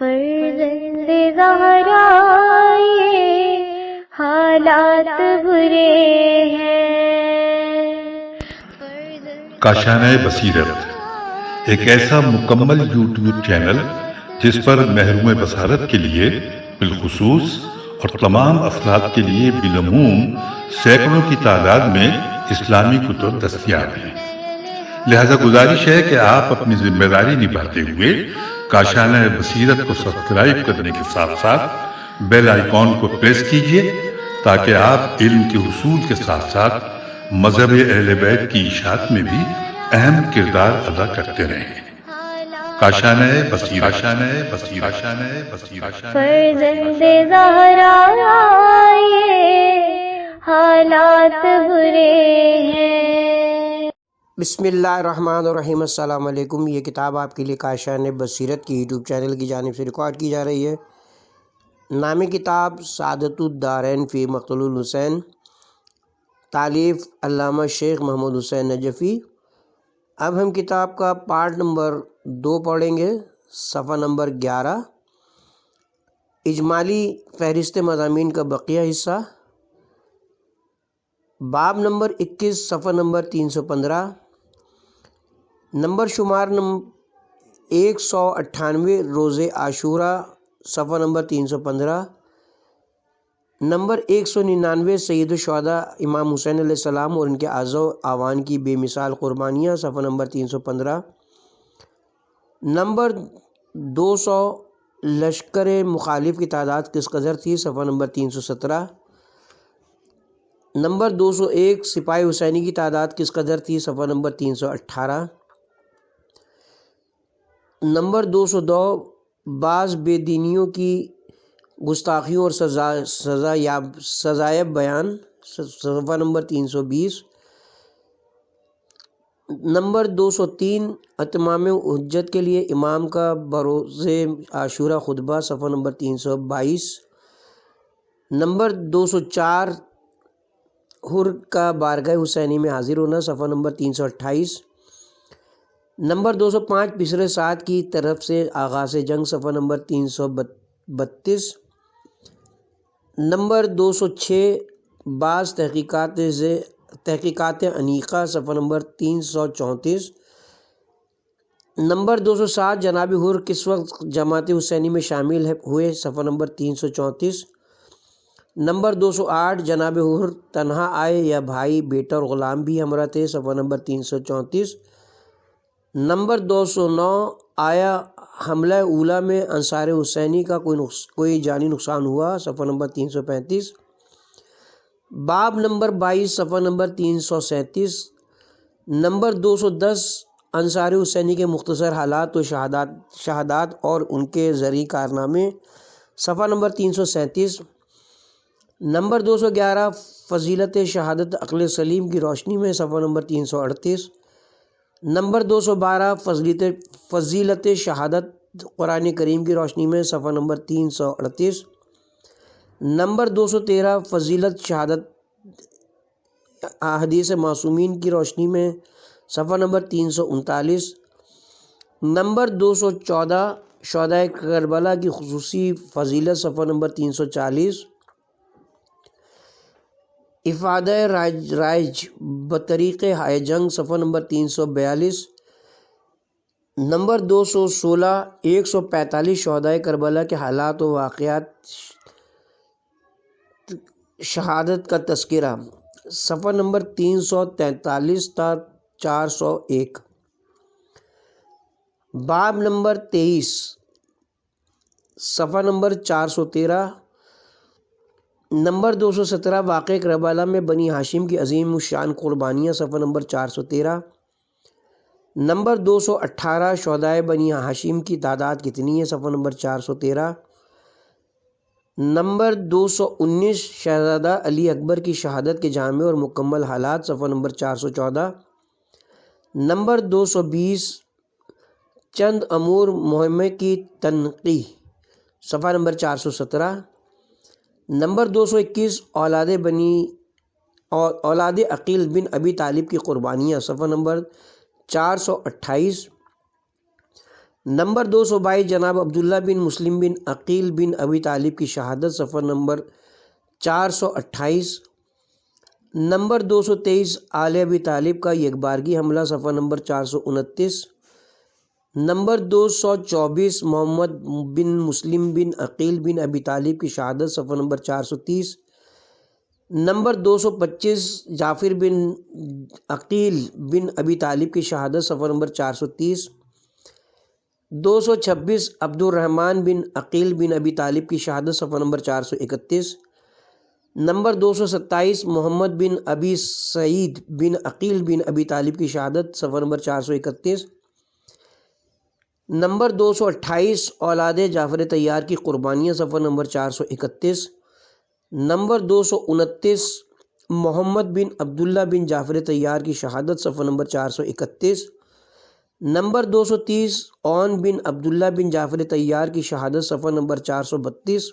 فرزند زہرا یہ حالات برے ہیں۔ کاشانہ بصیرت ایک ایسا مکمل یوٹیوب چینل جس پر محروم بصارت کے لیے بالخصوص اور تمام افراد کے لیے بالعموم سینکڑوں کی تعداد میں اسلامی کتب دستیاب ہیں۔ لہذا گزارش ہے کہ آپ اپنی ذمہ داری نبھاتے ہوئے کاشانہ بصیرت کو سبسکرائب کرنے کے ساتھ ساتھ بیل آئیکن کو پریس کیجئے تاکہ آپ علم کے حصول کے ساتھ ساتھ مذہب اہل بیت کی اشاعت میں بھی اہم کردار ادا کرتے رہیں۔ کاشانہ بصیرت۔ فرزند زہرا یہ حالات برے ہیں۔ بسم اللہ الرحمن الرحیم۔ السلام علیکم۔ یہ کتاب آپ کے لیے کاشانہ بصیرت کی یوٹیوب چینل کی جانب سے ریکارڈ کی جا رہی ہے۔ نام کتاب سعادت الدارین فی مقتل الحسین، تالیف علامہ شیخ محمود حسین نجفی۔ اب ہم کتاب کا پارٹ نمبر 2 پڑھیں گے، صفحہ نمبر 11، اجمالی فہرست مضامین کا بقیہ حصہ، باب نمبر 21، صفحہ نمبر 315، نمبر شمار 198 روز عاشوراء، صفحہ نمبر 315، نمبر 199 سید الشہداء امام حسین علیہ السلام اور ان کے اعضاء و اعوان کی بے مثال قربانیاں، صفحہ نمبر 315، نمبر 200 لشکر مخالف کی تعداد کس قدر تھی، صفحہ نمبر 317، نمبر 201 سپاہی حسینی کی تعداد کس قدر تھی، صفحہ نمبر 318، نمبر 202 بعض بے دینیوں کی گستاخیوں اور سزائے بیان، صفحہ نمبر 320، نمبر 203 اتمام حجت کے لیے امام کا بروز عاشوراء خطبہ، صفحہ نمبر 322، نمبر 204 حر کا بارگاہ حسینی میں حاضر ہونا، صفحہ نمبر 328، نمبر 205 بسر سعد کی طرف سے آغاز جنگ، صفحہ نمبر 332، نمبر 206 بعض تحقیقات انیقہ، صفحہ نمبر 334، نمبر 207 جناب حر کس وقت جماعت حسینی میں شامل ہوئے، صفحہ نمبر 334، نمبر 208 جناب حر تنہا آئے یا بھائی بیٹا اور غلام بھی ہمراہ تھے، صفحہ نمبر 334، نمبر 209 آیا حملہ اولا میں انصار حسینی کا کوئی جانی نقصان ہوا، صفحہ نمبر 335، باب نمبر 22 صفحہ نمبر 337، نمبر 210 انصار حسینی کے مختصر حالات و شہادات اور ان کے زرعی کارنامے، صفحہ نمبر 337، نمبر 211 فضیلت شہادت عقل سلیم کی روشنی میں، صفحہ نمبر 338، نمبر 212 فضیلت شہادت قرآن کریم کی روشنی میں، صفحہ نمبر 338، نمبر 213 فضیلت شہادت احادیث معصومین کی روشنی میں، صفحہ نمبر 339، نمبر 214 شہداء کربلا کی خصوصی فضیلت، صفحہ نمبر 340، افادہ رائج بطریق ہائے جنگ، صفحہ نمبر 342، نمبر 216 145 شہداء کربلا کے حالات و واقعات شہادت کا تذکرہ، صفحہ نمبر 343 تا 401، باب نمبر 23 صفحہ نمبر 413، نمبر 217 واقع کربلا میں بنی ہاشم کی عظیم الشان قربانیاں، صفحہ نمبر 413، نمبر 218 شہدائے بنی ہاشم کی تعداد کتنی ہے، صفحہ نمبر 413، نمبر 219 شہزادہ علی اکبر کی شہادت کے جامع اور مکمل حالات، صفحہ نمبر 414، نمبر 220 چند امور مہمہ کی تنقیح، صفحہ نمبر 417، نمبر 221 اولاد عقیل بن ابی طالب کی قربانیاں، صفحہ نمبر 428، نمبر 222 جناب عبداللہ بن مسلم بن عقیل بن ابی طالب کی شہادت، صفحہ نمبر 428۔ نمبر 223 آل ابی طالب کا یکبارگی حملہ، صفحہ نمبر 429۔ نمبر 224 محمد بن مسلم بن عقیل بن ابی طالب کی شہادت، صفحہ نمبر 430۔ نمبر 225 جعفر بن عقیل بن ابی طالب کی شہادت، صفحہ نمبر 430۔ 226 عبد الرحمن بن عقیل بن ابی طالب کی شہادت، صفحہ نمبر 431۔ نمبر 227 محمد بن ابی سعید بن عقیل بن ابی طالب کی شہادت، صفحہ نمبر 431۔ نمبر 228 اولاد جعفر طیار کی قربانیاں، صفحہ نمبر 431۔ نمبر 229 محمد بن عبداللہ بن جعفر طیار کی شہادت، صفحہ نمبر 431۔ نمبر 230 اون بن عبداللہ بن جعفر طیار کی شہادت، صفحہ نمبر 432۔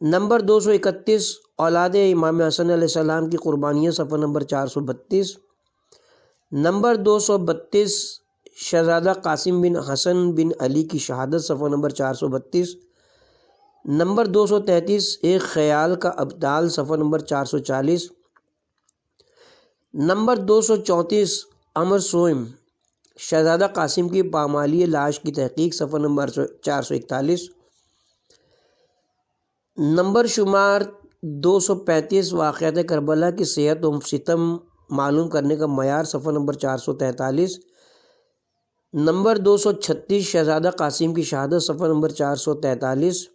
نمبر 231 اولاد امام حسن علیہ السلام کی قربانیاں، صفحہ نمبر 432۔ نمبر 232 شہزادہ قاسم بن حسن بن علی کی شہادت، صفحہ نمبر 432۔ نمبر 233 ایک خیال کا ابدال، صفحہ نمبر 440۔ نمبر 234 امر سوئم شہزادہ قاسم کی پامالی لاش کی تحقیق، صفحہ نمبر 441۔ نمبر شمار 235 واقعات کربلا کی صحت و ستم معلوم کرنے کا معیار، صفحہ نمبر 443۔ نمبر 236 شہزادہ قاسم کی شہادت، صفحہ نمبر 443۔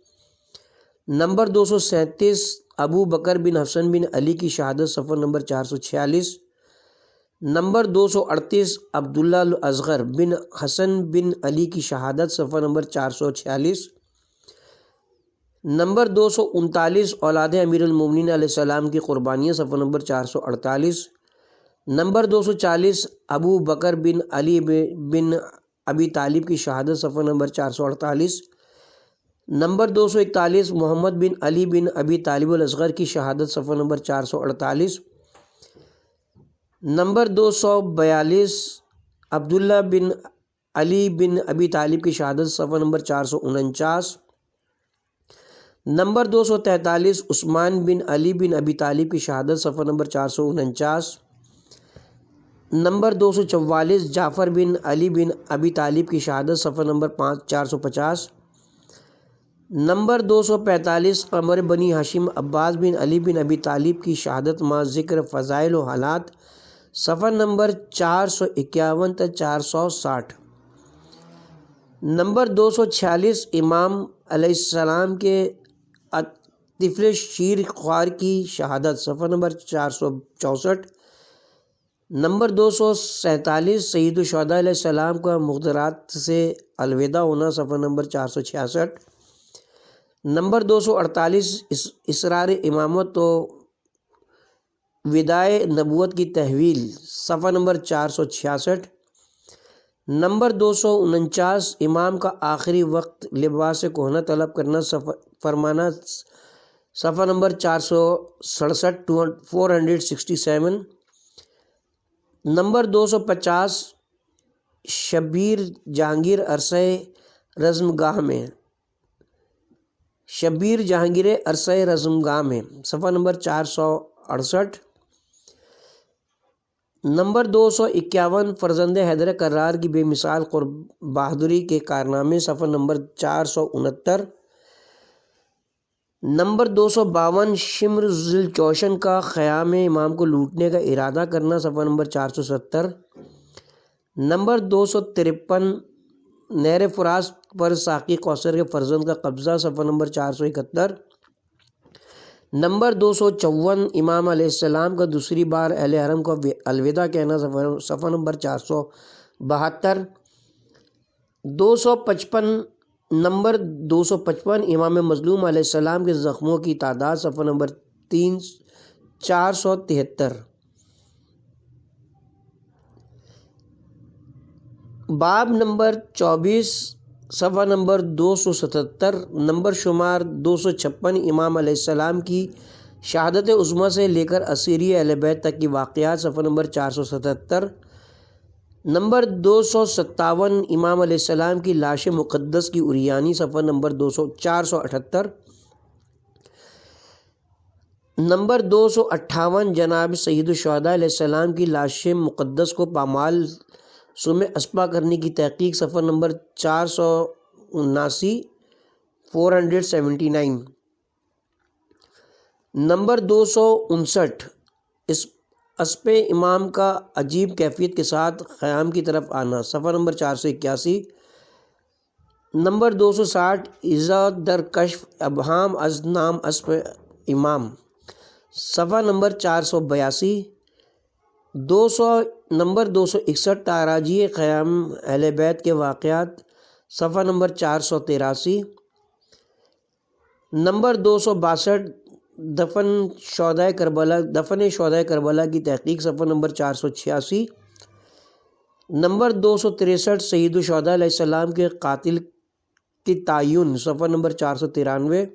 نمبر 237 ابو بکر بن حسن بن علی کی شہادت، صفحہ نمبر 446۔ نمبر 238 عبداللہ الاصغر بن حسن بن علی کی شہادت، صفحہ نمبر 446۔ نمبر 239 اولاد امیر المومنین علیہ السلام کی قربانیاں، صفحہ نمبر 448۔ نمبر 240 ابو بکر بن علی بن ابی طالب کی شہادت، صفحہ نمبر 448۔ نمبر 241 محمد بن علی بن ابی طالب الاصغر کی شہادت، صفحہ نمبر 448۔ نمبر 242 عبداللہ بن علی بن ابی طالب کی شہادت، صفحہ نمبر 449۔ نمبر 243 عثمان بن علی بن ابی طالب کی شہادت، صفحہ نمبر 449۔ نمبر 244 جعفر بن علی بن ابی طالب کی شہادت، صفحہ نمبر 450۔ نمبر 245 قمر بنی ہاشم عباس بن علی بن ابی طالب کی شہادت مع ذکر فضائل و حالات، صفحہ نمبر 451 تا 460۔ نمبر 246 امام علیہ السلام کے طفل شیر خوار کی شہادت، صفحہ نمبر 464۔ نمبر 247 سید الشہداء علیہ السلام کا مقدرات سے الوداع ہونا، صفحہ نمبر 466۔ نمبر 248 اسرار امامت و وداع نبوت کی تحویل، صفحہ نمبر 466۔ نمبر 249 امام کا آخری وقت لباس کہنہ طلب کرنا فرمانا، صفحہ نمبر 467 467۔ نمبر 250 شبیر جہانگیر عرصہ رزمگاہ میں، شبیر جہانگیر عرصہ رزمگاہ میں، صفحہ نمبر 468۔ نمبر 251 فرزند حیدر کرار کی بے مثال بہادری کے کارنامے، صفحہ نمبر 469۔ نمبر 252 شمر ذوالجوشن کا خیام امام کو لوٹنے کا ارادہ کرنا، صفحہ نمبر 470۔ نمبر 253 نہر فرات پر ساقی کوثر کے فرزند کا قبضہ، صفحہ نمبر 471۔ نمبر 254 امام علیہ السلام کا دوسری بار اہل حرم کو الوداع کہنا، صفحہ نمبر 472۔ 255 نمبر 255 امام مظلوم علیہ السلام کے زخموں کی تعداد، صفحہ نمبر 473۔ باب نمبر 24 صفحہ نمبر 277۔ نمبر شمار 256 امام علیہ السلام کی شہادت عظمیٰ سے لے کر اسیری اہل بیت تک کی واقعات، صفحہ نمبر 477۔ نمبر 257 امام علیہ السلام کی لاش مقدس کی عریانی، صفحہ نمبر 478۔ نمبر 258 جناب سید الشہداء علیہ السلام کی لاش مقدس کو پامال سم اسپا کرنے کی تحقیق، صفحہ نمبر 479 479۔ نمبر 259 اسپِ امام کا عجیب کیفیت کے ساتھ قیام کی طرف آنا، صفحہ نمبر 481۔ نمبر 260 اذا در کشف ابہام از نام اسپِ امام، صفحہ نمبر 482۔ نمبر 261 تاراجی قیام اہل بیت کے واقعات، صفحہ نمبر 483۔ نمبر 262 دفن شہدائے کربلا کی تحقیق، صفحہ نمبر 486۔ نمبر 263 سید الشہداء علیہ السلام کے قاتل کی تعین، صفحہ نمبر 493۔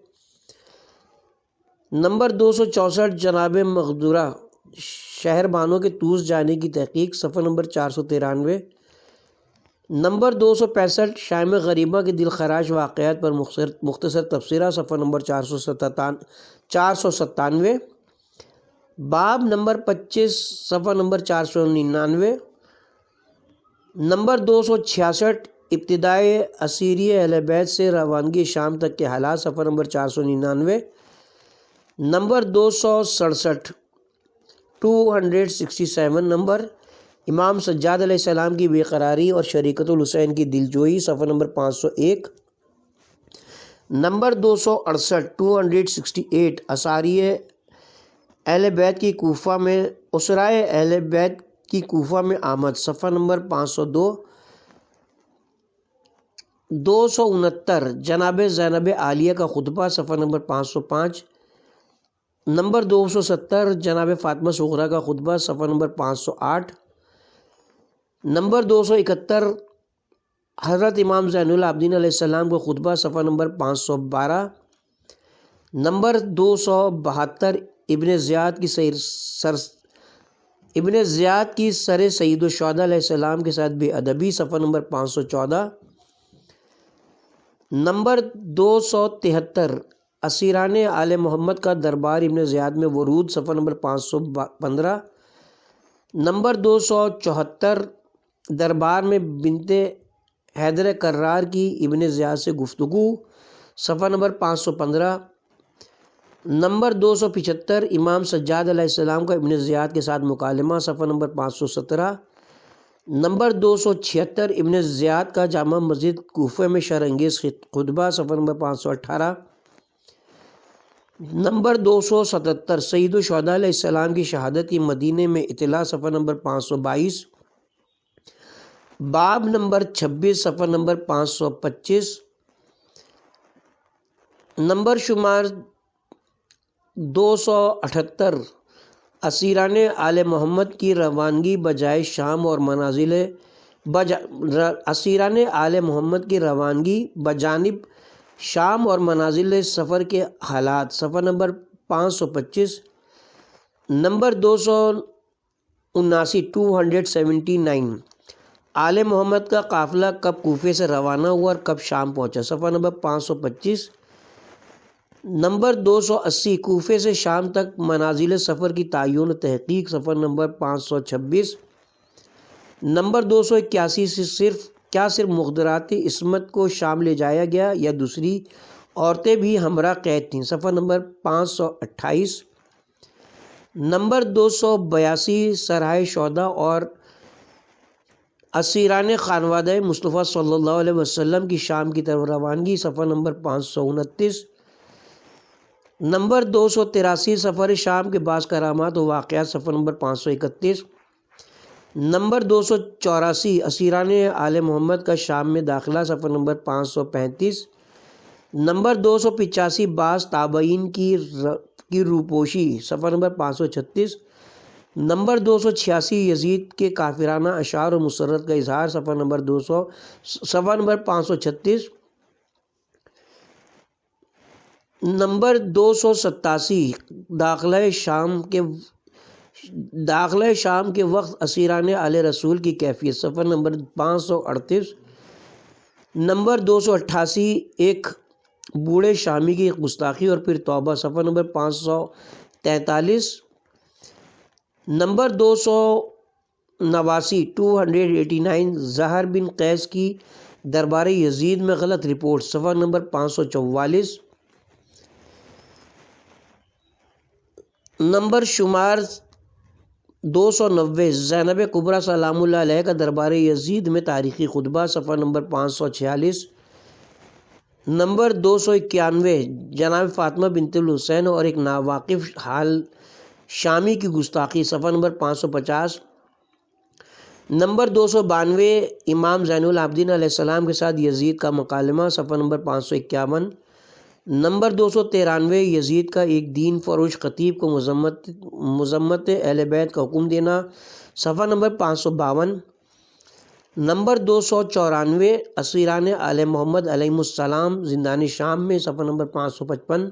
نمبر 264 جناب مقدورہ شہر بانوں کے طوس جانے کی تحقیق، صفحہ نمبر 493۔ نمبر 265 شام غریبہ کے دل خراش واقعات پر مختصر تبصرہ، صفحہ نمبر 497۔ باب نمبر 25 صفحہ نمبر 499۔ نمبر 266 ابتدائے اسیری اہل بیت سے روانگی شام تک کے حالات، صفحہ نمبر 499۔ نمبر 267 267 نمبر امام سجاد علیہ السلام کی بے قراری اور شریکت الحسین کی دلجوئی، صفحہ نمبر 501۔ نمبر 268 268 اسرائے اہل بیت کی کوفہ میں آمد، صفحہ نمبر 502۔ 269 جناب زینب عالیہ کا خطبہ، صفحہ نمبر 505۔ نمبر 270 جناب فاطمہ صغریٰ کا خطبہ، صفحہ نمبر 508۔ نمبر 271 حضرت امام زین العابدین علیہ السلام کا خطبہ، صفحہ نمبر 512۔ نمبر 272 ابن زیاد کی سر سید الشہداء علیہ السلام کے ساتھ بے ادبی، صفحہ نمبر 514۔ نمبر 273 اسیران آل محمد کا دربار ابن زیاد میں ورود، صفحہ نمبر 515۔ نمبر 274 دربار میں بنت حیدر کرار کی ابن زیاد سے گفتگو، صفحہ نمبر 515۔ نمبر 275 امام سجاد علیہ السلام کا ابن زیاد کے ساتھ مکالمہ، صفحہ نمبر 517۔ نمبر 276 ابن زیاد کا جامع مسجد کوفہ میں شرانگیز خطبہ، صفحہ نمبر 518۔ نمبر 277 سید الشہداء علیہ السلام کی شہادت مدینہ میں اطلاع، صفحہ نمبر 522۔ باب نمبر 26 صفحہ نمبر 525۔ نمبر شمار 278 اسیران آل محمد کی روانگی بجائے شام اور اسیران آل محمد کی روانگی بجانب شام اور منازل سفر کے حالات، صفحہ نمبر 525۔ نمبر 279 279 آل محمد کا قافلہ کب کوفے سے روانہ ہوا اور کب شام پہنچا، صفحہ نمبر 525۔ نمبر 280 کوفے سے شام تک منازل سفر کی تعین و تحقیق، صفحہ نمبر 526۔ نمبر 281 سے صرف مخدرات عصمت کو شام لے جایا گیا یا دوسری عورتیں بھی ہمراہ قید تھیں، صفحہ نمبر 528۔ نمبر 282 سرائے شہداء اور اسیران خانوادہ مصطفیٰ صلی اللہ علیہ وسلم کی شام کی طرف روانگی، صفحہ نمبر 529۔ نمبر 283 سفر شام کے بعض کرامات و واقعات، صفحہ نمبر 531۔ نمبر 284 اسیران آل محمد کا شام میں داخلہ، صفحہ نمبر 535۔ نمبر 285 بعض تابعین کی روپوشی، صفحہ نمبر 536۔ نمبر 286 یزید کے کافرانہ اشعار و مسرت کا اظہار، صفحہ نمبر 536۔ نمبر 287 داخلہ داخلہ شام کے وقت اسیران آل رسول کی کیفیت، صفحہ نمبر 538۔ نمبر 288 ایک بوڑھے شامی کی گستاخی اور پھر توبہ، صفحہ نمبر 543۔ نمبر 289 289 زہر بن قیس کی دربار یزید میں غلط رپورٹ، صفحہ نمبر 544۔ نمبر شمار 290 زینب کبریٰ سلام اللہ علیہ کا دربار یزید میں تاریخی خطبہ، صفحہ نمبر 546۔ نمبر 291 جناب فاطمہ بنت الحسین اور ایک ناواقف حال شامی کی گستاخی، صفحہ نمبر 550۔ نمبر 292 امام زین العابدین علیہ السلام کے ساتھ یزید کا مکالمہ، صفحہ نمبر 551۔ نمبر 293 یزید کا ایک دین فروش خطیب کو مذمت اہل بیت کا حکم دینا، صفحہ نمبر 552۔ نمبر 294 اسیران آل محمد علیہ السلام زندان شام میں، صفحہ نمبر 555۔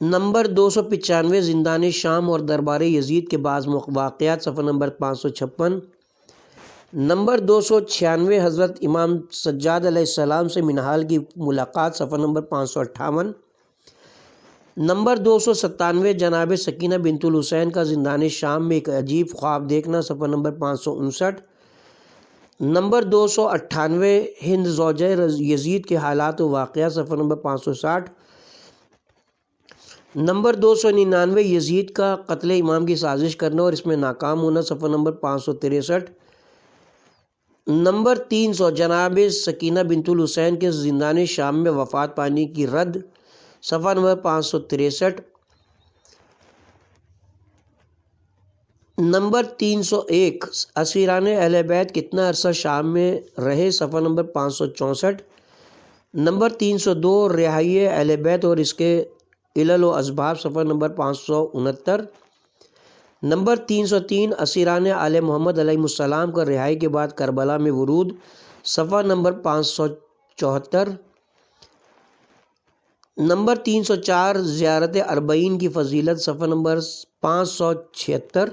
نمبر 295 زندان شام اور دربار یزید کے بعض واقعات، صفحہ نمبر 556۔ نمبر 296 حضرت امام سجاد علیہ السلام سے منہال کی ملاقات، صفحہ نمبر 558۔ نمبر 297 جناب سکینہ بنت الحسین کا زندان شام میں ایک عجیب خواب دیکھنا، صفحہ نمبر 559۔ نمبر 298 ہند زوجہ یزید کے حالات و واقعات، صفحہ نمبر 560۔ نمبر 299 یزید کا قتل امام کی سازش کرنا اور اس میں ناکام ہونا، صفحہ نمبر 563۔ نمبر 300 جناب سکینہ بنت الحسین کے زندان شام میں وفات پانے کی رد، صفحہ نمبر 563۔ نمبر 301 اسیران اہل بیت کتنا عرصہ شام میں رہے، صفحہ نمبر 564۔ نمبر 302 رہائی اہل بیت اور اس کے علل و اسباب، صفحہ نمبر 569۔ نمبر 303 اسیران آل محمد علیہ السلام کا رہائی کے بعد کربلا میں ورود، صفحہ نمبر 574۔ نمبر 304 زیارت اربعین کی فضیلت، صفحہ نمبر 576۔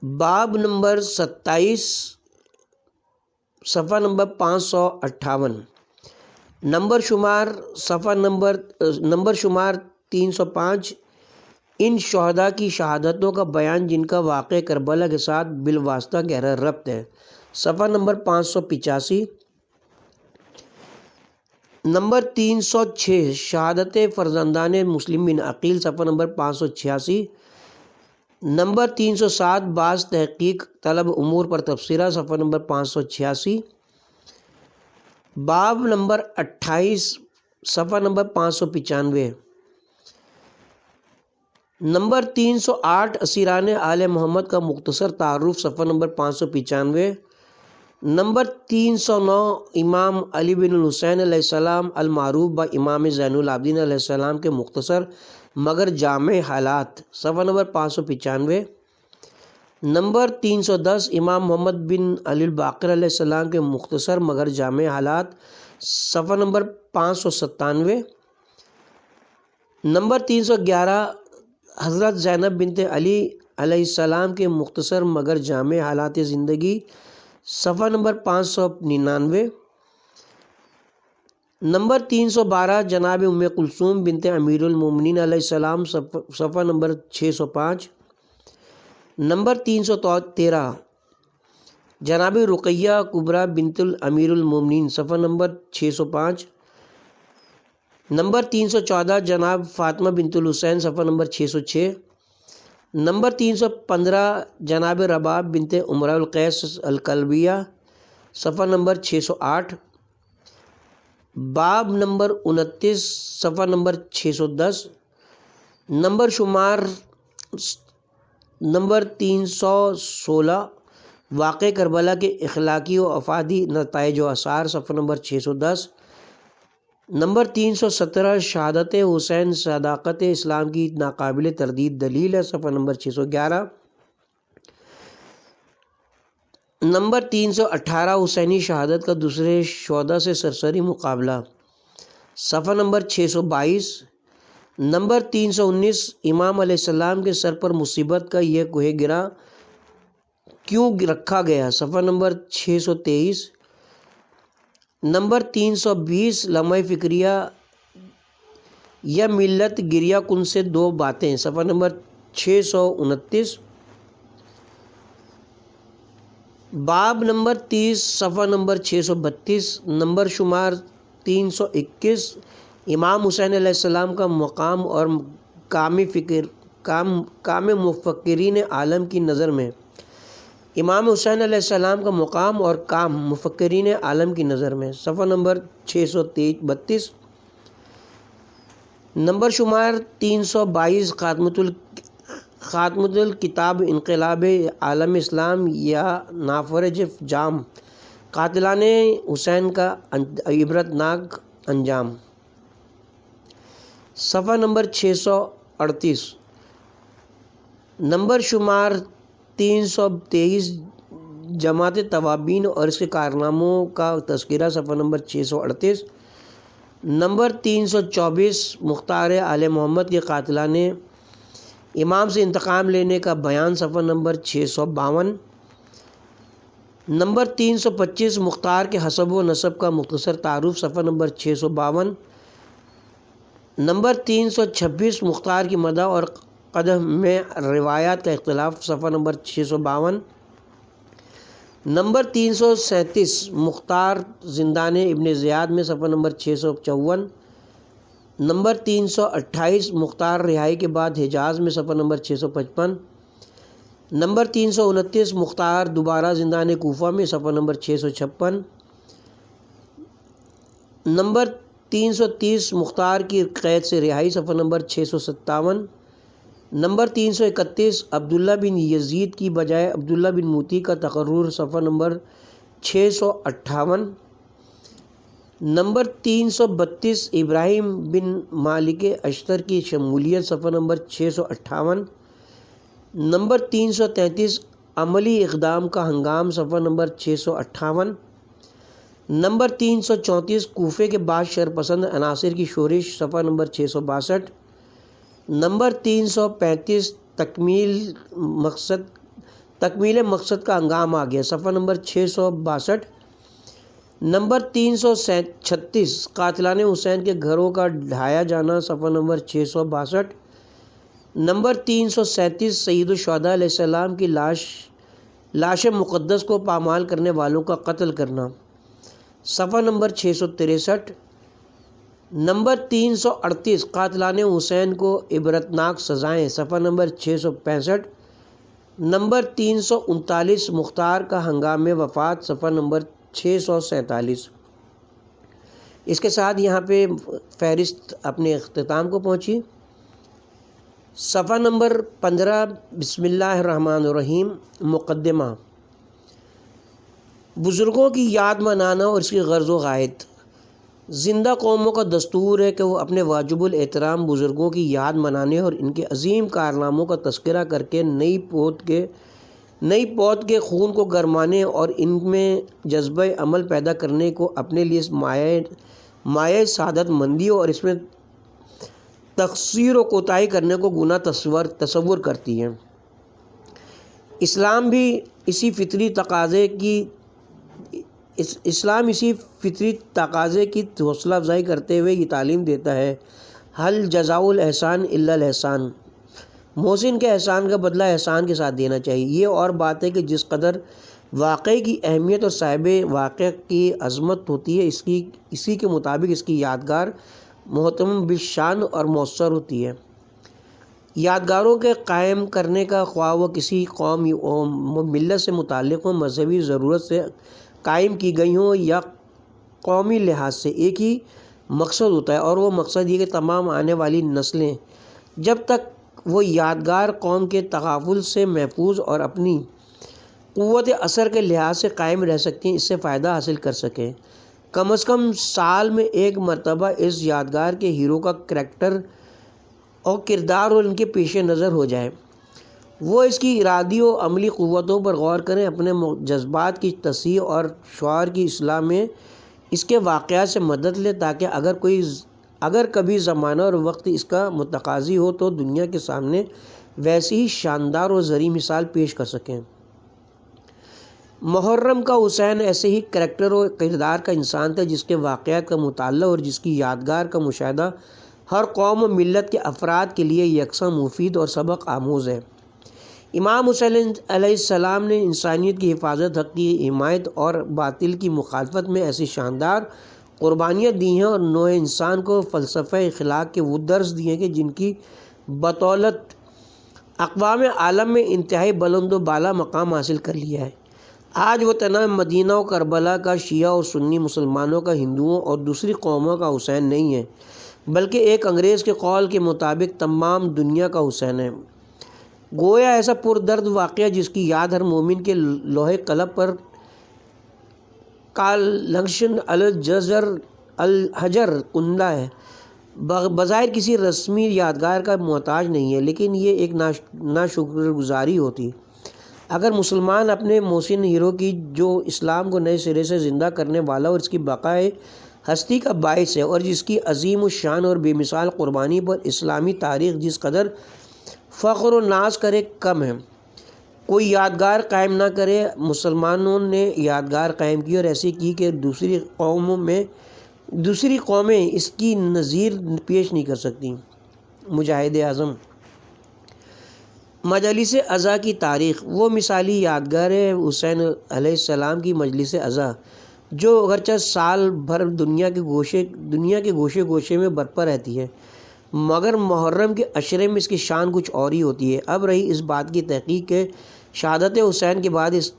باب نمبر 27 صفحہ نمبر 558۔ نمبر شمار 305 ان شہداء کی شہادتوں کا بیان جن کا واقع کربلا کے ساتھ بالواسطہ گہرا ربط ہے، صفحہ نمبر 585۔ نمبر 306 شہادت فرزندان مسلم بن عقیل، صفحہ نمبر 586۔ نمبر 307 بعض تحقیق طلب امور پر تبصرہ، صفحہ نمبر 586۔ باب نمبر 28 صفحہ نمبر 595۔ نمبر 308 اسیران آل محمد کا مختصر تعارف، صفحہ نمبر 595۔ نمبر 309 امام علی بن الحسین علیہ السلام المعروف با امام زین العابدین علیہ السلام کے مختصر مگر جامع حالات، صفحہ نمبر 595۔ نمبر 310 امام محمد بن علی الباقر علیہ السلام کے مختصر مگر جامع حالات، صفحہ نمبر 597۔ نمبر 311 حضرت زینب بنت علی علیہ السلام کے مختصر مگر جامع حالات زندگی، صفحہ نمبر 599۔ نمبر 312 جناب ام کلثوم بنت امیر المومنین علیہ السلام، صفحہ نمبر 605۔ نمبر 313 جناب رقیہ کبریٰ بنت امیر المومنین، صفحہ نمبر 605۔ نمبر 314 جناب فاطمہ بنت الحسین، صفحہ نمبر 606۔ نمبر 315 جناب رباب بنت امرا القیس الکلبیہ، صفحہ نمبر 608۔ باب نمبر 29 صفحہ نمبر 610۔ نمبر شمار نمبر 316 واقع کربلا کے اخلاقی و افادی نتائج و آثار، صفحہ نمبر 610۔ نمبر 317 شہادت حسین صداقت اسلام کی ناقابل تردید دلیل ہے، صفحہ نمبر 611۔ نمبر 318 حسینی شہادت کا دوسرے شہداء سے سرسری مقابلہ، صفحہ نمبر 622۔ نمبر 319 امام علیہ السلام کے سر پر مصیبت کا یہ کوہ گرا کیوں رکھا گیا؟ صفحہ نمبر 623۔ نمبر 320 لمحہ فکریہ یا ملت گریہ کن سے دو باتیں، صفحہ نمبر 629۔ باب نمبر 30 صفحہ نمبر 632۔ نمبر شمار 321 امام حسین علیہ السلام کا مقام اور کام مفکرین عالم کی نظر میں، امام حسین علیہ السلام کا مقام اور کام مفکرین عالم کی نظر میں، صفحہ نمبر 632۔ نمبر شمار 322 خاتمۃ الکتاب انقلاب عالم اسلام یا نافرج جام، قاتلان حسین کا عبرتناک انجام، صفحہ نمبر 638۔ نمبر شمار 323 جماعت توابین اور اس کے کارناموں کا تذکرہ، صفحہ نمبر 638۔ نمبر 324 مختار آل محمد کے قاتلان امام سے انتقام لینے کا بیان، صفحہ نمبر 652۔ نمبر 325 مختار کے حسب و نسب کا مختصر تعارف، صفحہ نمبر 652۔ نمبر 326 مختار کی مدح اور قدح میں روایات کا اختلاف، صفحہ نمبر 652۔ نمبر 337 مختار زندان ابن زیاد میں، صفحہ نمبر 654۔ نمبر 328 مختار رہائی کے بعد حجاز میں، صفحہ نمبر 655۔ نمبر 329 مختار دوبارہ زندان کوفہ میں، صفحہ نمبر 656۔ نمبر 330 مختار کی قید سے رہائی، صفحہ نمبر 657۔ نمبر 331 عبداللہ بن یزید کی بجائے عبداللہ بن موتی کا تقرر، صفحہ نمبر 658۔ نمبر 332 ابراہیم بن مالک اشتر کی شمولیت، صفحہ نمبر 658۔ نمبر 333 عملی اقدام کا ہنگام، صفحہ نمبر 658۔ نمبر 334 کوفے کے بعد شرپسند عناصر کی شورش، صفحہ نمبر 662۔ نمبر 335 تکمیل مقصد کا ہنگام آ گیا، صفحہ نمبر 662۔ نمبر 336 قاتلان حسین کے گھروں کا ڈھایا جانا، صفحہ نمبر 662۔ نمبر 337 سید الشہداء علیہ السلام کی لاش مقدس کو پامال کرنے والوں کا قتل کرنا، صفحہ نمبر 663۔ نمبر 338 قاتلان حسین کو عبرتناک سزائیں، صفحہ نمبر 665۔ نمبر 339 مختار کا ہنگام وفات، صفحہ نمبر 647۔ اس کے ساتھ یہاں پہ فہرست اپنے اختتام کو پہنچی۔ صفحہ نمبر 15 بسم اللہ الرحمن الرحیم۔ مقدمہ۔ بزرگوں کی یاد منانا اور اس کی غرض و غایت۔ زندہ قوموں کا دستور ہے کہ وہ اپنے واجب الاحترام بزرگوں کی یاد منانے اور ان کے عظیم کارناموں کا تذکرہ کر کے نئی پود کے خون کو گرمانے اور ان میں جذبہ عمل پیدا کرنے کو اپنے لیے مایہ سعادت مندی اور اس میں تقصیر و کوتاہی کرنے کو گناہ تصور کرتی ہے۔ اسلام اسی فطری تقاضے کی حوصلہ افزائی کرتے ہوئے یہ تعلیم دیتا ہے، حل جزاء الاحسان الا الاحسان، محسن کے احسان کا بدلہ احسان کے ساتھ دینا چاہیے۔ یہ اور بات ہے کہ جس قدر واقعے کی اہمیت اور صاحب واقعہ کی عظمت ہوتی ہے، اسی کے مطابق اس کی یادگار محترم بالشان اور مؤثر ہوتی ہے۔ یادگاروں کے قائم کرنے کا خواہ وہ کسی قوم و ملت سے متعلق ہوں، مذہبی ضرورت سے قائم کی گئی ہوں یا قومی لحاظ سے، ایک ہی مقصد ہوتا ہے، اور وہ مقصد یہ کہ تمام آنے والی نسلیں جب تک وہ یادگار قوم کے تغافل سے محفوظ اور اپنی قوت اثر کے لحاظ سے قائم رہ سکیں، اس سے فائدہ حاصل کر سکیں۔ کم از کم سال میں ایک مرتبہ اس یادگار کے ہیرو کا کریکٹر اور کردار اور ان کے پیش نظر ہو جائے، وہ اس کی ارادی و عملی قوتوں پر غور کریں، اپنے جذبات کی تصحیح اور شعور کی اصلاح میں اس کے واقعات سے مدد لیں، تاکہ اگر کوئی اگر کبھی زمانہ اور وقت اس کا متقاضی ہو تو دنیا کے سامنے ویسی ہی شاندار اور زرعی مثال پیش کر سکیں۔ محرم کا حسین ایسے ہی کریکٹر و کردار کا انسان تھا جس کے واقعات کا مطالعہ اور جس کی یادگار کا مشاہدہ ہر قوم و ملت کے افراد کے لیے یکساں مفید اور سبق آموز ہے۔ امام حسین علیہ السلام نے انسانیت کی حفاظت، حق کی حمایت اور باطل کی مخالفت میں ایسی شاندار قربانیاں دی ہیں اور نوع انسان کو فلسفہ اخلاق کے وہ درس دیے کہ جن کی بدولت اقوام عالم میں انتہائی بلند و بالا مقام حاصل کر لیا ہے۔ آج وہ تنہا مدینہ و کربلا کا شیعہ اور سنی مسلمانوں کا، ہندوؤں اور دوسری قوموں کا حسین نہیں ہے، بلکہ ایک انگریز کے قول کے مطابق تمام دنیا کا حسین ہے۔ گویا ایسا پردرد واقعہ جس کی یاد ہر مومن کے لوح قلب پر کالنقشن الحجر کندہ ہے، بظاہر کسی رسمی یادگار کا محتاج نہیں ہے، لیکن یہ ایک ناشکر گزاری ہوتی اگر مسلمان اپنے محسن ہیرو کی، جو اسلام کو نئے سرے سے زندہ کرنے والا اور اس کی بقائے ہستی کا باعث ہے اور جس کی عظیم الشان اور بے مثال قربانی پر اسلامی تاریخ جس قدر فخر و ناز کرے کم ہے، کوئی یادگار قائم نہ کرے۔ مسلمانوں نے یادگار قائم کی اور ایسی کی کہ دوسری قومیں اس کی نظیر پیش نہیں کر سکتی۔ مجاہد اعظم مجالس عزا کی تاریخ۔ وہ مثالی یادگار ہے حسین علیہ السلام کی مجلس عزا، جو اگرچہ سال بھر دنیا کے گوشے گوشے میں برپا رہتی ہے، مگر محرم کے عشرے میں اس کی شان کچھ اور ہی ہوتی ہے۔ اب رہی اس بات کی تحقیق کہ شہادت حسین کے بعد اس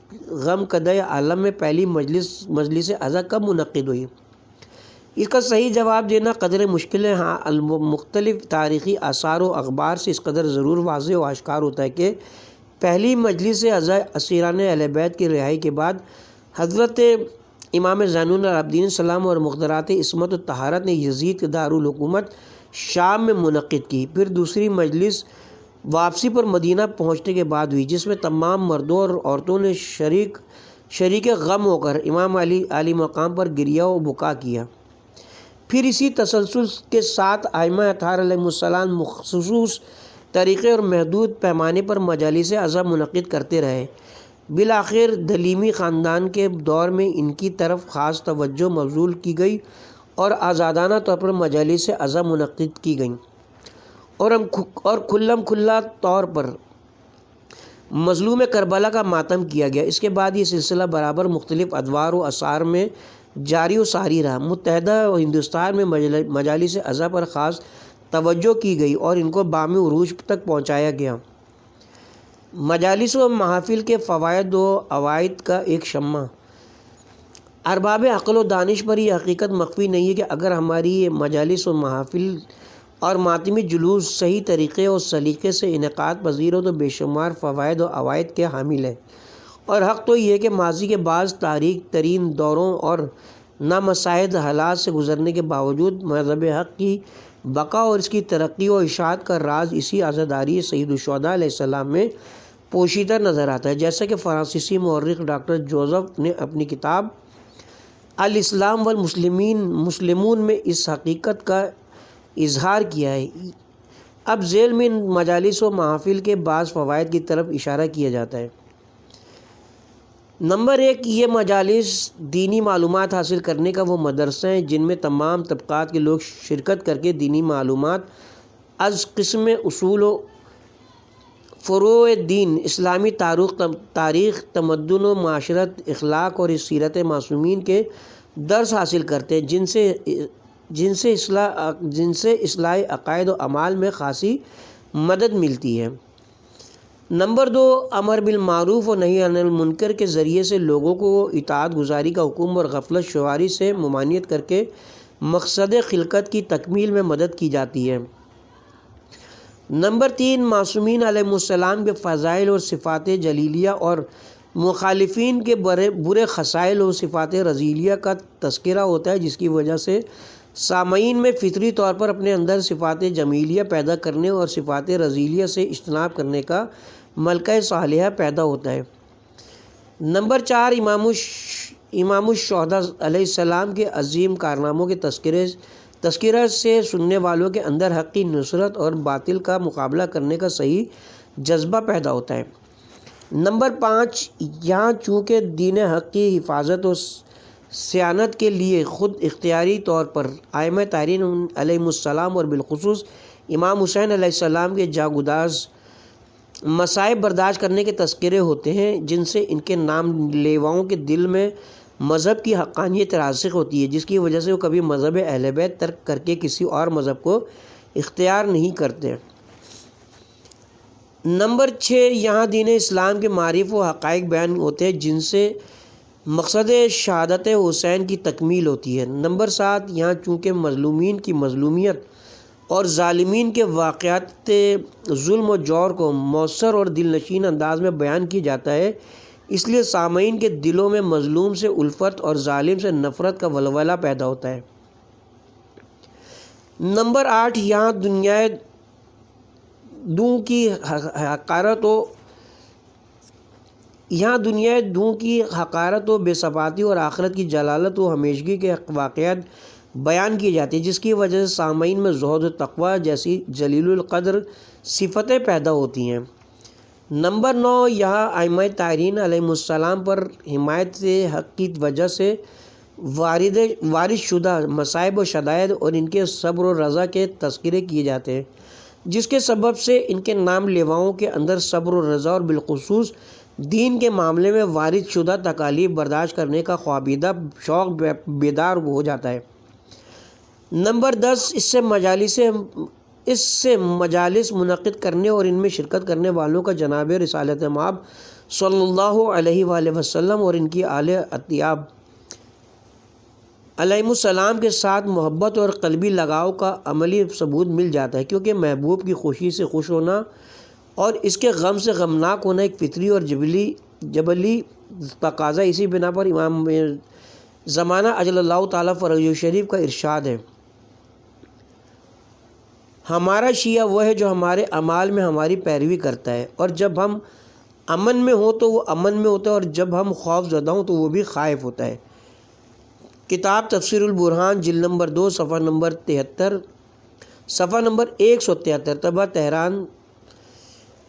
غم کدہ عالم میں پہلی مجلس عزا کب منعقد ہوئی؟ اس کا صحیح جواب دینا قدر مشکل ہے۔ ہاں، مختلف تاریخی آثار و اخبار سے اس قدر ضرور واضح و آشکار ہوتا ہے کہ پہلی مجلس عزا اسیران اہل بیت کی رہائی کے بعد حضرت امام زین العابدین السلام اور مقدرات عصمت و طہارت نے یزید کے دارالحکومت شام میں منعقد کی۔ پھر دوسری مجلس واپسی پر مدینہ پہنچنے کے بعد ہوئی، جس میں تمام مردوں اور عورتوں نے شریک غم ہو کر امام علی مقام پر گریہ و بکا کیا۔ پھر اسی تسلسل کے ساتھ ائمہ اطہار علیہ السلام مخصوص طریقے اور محدود پیمانے پر مجالس عزا منعقد کرتے رہے۔ بالآخر دلیمی خاندان کے دور میں ان کی طرف خاص توجہ مبذول کی گئی اور آزادانہ طور پر مجالس عزا منعقد کی گئیں اور کھلم کھلا طور پر مظلوم کربلا کا ماتم کیا گیا۔ اس کے بعد یہ سلسلہ برابر مختلف ادوار و اثار میں جاری و ساری رہا۔ متحدہ ہندوستان میں مجالس عزا پر خاص توجہ کی گئی اور ان کو بام عروج تک پہنچایا گیا۔ مجالس و محافل کے فوائد و عوائد کا ایک شمع۔ ارباب عقل و دانش پر یہ حقیقت مخفی نہیں ہے کہ اگر ہماری یہ مجالس و محافل اور ماتمی جلوس صحیح طریقے اور سلیقے سے انعقاد پذیر ہو تو بے شمار فوائد و عوائد کے حامل ہے، اور حق تو یہ ہے کہ ماضی کے بعض تاریک ترین دوروں اور نامساعد حالات سے گزرنے کے باوجود مذہب حق کی بقا اور اس کی ترقی و اشاعت کا راز اسی عزاداری سید الشہداء علیہ السلام میں پوشیدہ نظر آتا ہے، جیسا کہ فرانسیسی مورخ ڈاکٹر جوزف نے اپنی کتاب الاسلام والمسلمون میں اس حقیقت کا اظہار کیا ہے۔ اب ذیل میں ان مجالس و محافل کے بعض فوائد کی طرف اشارہ کیا جاتا ہے۔ نمبر 1، یہ مجالس دینی معلومات حاصل کرنے کا وہ مدرسہ ہیں جن میں تمام طبقات کے لوگ شرکت کر کے دینی معلومات از قسم اصول و فروع دین، اسلامی تاریخ، تمدن و معاشرت، اخلاق اور سیرت معصومین کے درس حاصل کرتے ہیں، جن سے اصلاح عقائد و اعمال میں خاصی مدد ملتی ہے۔ نمبر 2، امر بالمعروف و نہی عن المنکر کے ذریعے سے لوگوں کو اطاعت گزاری کا حکم اور غفلت شواری سے ممانعت کر کے مقصد خلقت کی تکمیل میں مدد کی جاتی ہے۔ نمبر 3، معصومین علیہ السلام کے فضائل اور صفات جلیلیہ اور مخالفین کے برے خصائل اور صفات رذیلیہ کا تذکرہ ہوتا ہے، جس کی وجہ سے سامعین میں فطری طور پر اپنے اندر صفات جمیلیہ پیدا کرنے اور صفات رذیلیہ سے اجتناب کرنے کا ملکہ صالحہ پیدا ہوتا ہے۔ نمبر 4، امام الشہداء علیہ السلام کے عظیم کارناموں کے تذکرہ سے سننے والوں کے اندر حق کی نصرت اور باطل کا مقابلہ کرنے کا صحیح جذبہ پیدا ہوتا ہے۔ نمبر 5، یہاں چونکہ دین حق کی حفاظت و صیانت کے لیے خود اختیاری طور پر ائمہ طاہرین علیہ السلام اور بالخصوص امام حسین علیہ السلام کے جاگوداز مصائب برداشت کرنے کے تذکرے ہوتے ہیں، جن سے ان کے نام لیواؤں کے دل میں مذہب کی حقانیت راسخ ہوتی ہے، جس کی وجہ سے وہ کبھی مذہب اہل بیت ترک کر کے کسی اور مذہب کو اختیار نہیں کرتے۔ نمبر 6، یہاں دین اسلام کے معارف و حقائق بیان ہوتے ہیں، جن سے مقصد شہادت حسین کی تکمیل ہوتی ہے۔ نمبر 7، یہاں چونکہ مظلومین کی مظلومیت اور ظالمین کے واقعات ظلم و جور کو مؤثر اور دل نشین انداز میں بیان کیا جاتا ہے، اس لیے سامعین کے دلوں میں مظلوم سے الفت اور ظالم سے نفرت کا ولولہ پیدا ہوتا ہے۔ نمبر 8، یہاں دنیا دوں کی حقارت و بے ثباتی اور آخرت کی جلالت و ہمیشگی کے واقعات بیان کیے جاتے ہیں، جس کی وجہ سے سامعین میں زہد و تقوی جیسی جلیل القدر صفتیں پیدا ہوتی ہیں۔ نمبر 9، یہاں ائمہ طاہرین علیہ السلام پر حمایت سے حق کی وجہ سے وارد شدہ مصائب و شدائد اور ان کے صبر و رضا کے تذکرے کیے جاتے ہیں، جس کے سبب سے ان کے نام لیواؤں کے اندر صبر و رضا اور بالخصوص دین کے معاملے میں وارد شدہ تکالیف برداشت کرنے کا خوابیدہ شوق بیدار ہو جاتا ہے۔ نمبر 10، اس سے مجالس منعقد کرنے اور ان میں شرکت کرنے والوں کا جناب رسالت مآب صلی اللہ علیہ وآلہ وسلم اور ان کی آل اطیاب علیہ السلام کے ساتھ محبت اور قلبی لگاؤ کا عملی ثبوت مل جاتا ہے، کیونکہ محبوب کی خوشی سے خوش ہونا اور اس کے غم سے غمناک ہونا ایک فطری اور جبلی تقاضا۔ اسی بنا پر امام زمانہ اجل اللہ تعالیٰ فرجہ شریف کا ارشاد ہے، ہمارا شیعہ وہ ہے جو ہمارے اعمال میں ہماری پیروی کرتا ہے، اور جب ہم امن میں ہوں تو وہ امن میں ہوتا ہے، اور جب ہم خوف زدہ ہوں تو وہ بھی خائف ہوتا ہے۔ کتاب تفسیر البرہان جلد نمبر 2 صفحہ نمبر 73، صفحہ نمبر 173، طبعہ تہران۔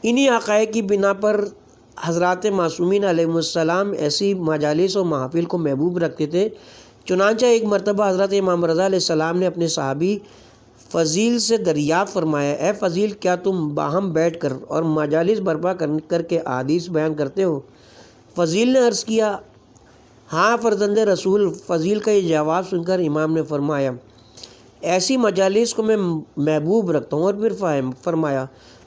انہی حقائق کی بنا پر حضرات معصومین علیہ السلام ایسی مجالس و محافل کو محبوب رکھتے تھے، چنانچہ ایک مرتبہ حضرت امام رضا علیہ السلام نے اپنے صحابی فضیل سے دریافت فرمایا، اے فضیل، کیا تم باہم بیٹھ کر اور مجالس برپا کر کے احادیث بیان کرتے ہو؟ فضیل نے عرض کیا، ہاں فرزند رسول۔ فضیل کا یہ جواب سن کر امام نے فرمایا، ایسی مجالس کو میں محبوب رکھتا ہوں، اور پھر فرمایا،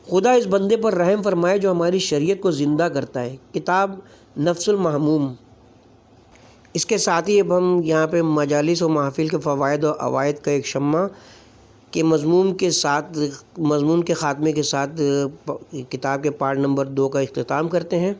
خدا اس بندے پر رحم فرمائے جو ہماری شریعت کو زندہ کرتا ہے۔ کتاب نفس المحموم۔ اس کے ساتھ ہی اب ہم یہاں پہ مجالس و محافل کے فوائد و عوائد کا ایک شمع کے مضمون کے خاتمے کے ساتھ کتاب کے پارٹ نمبر 2 کا اختتام کرتے ہیں۔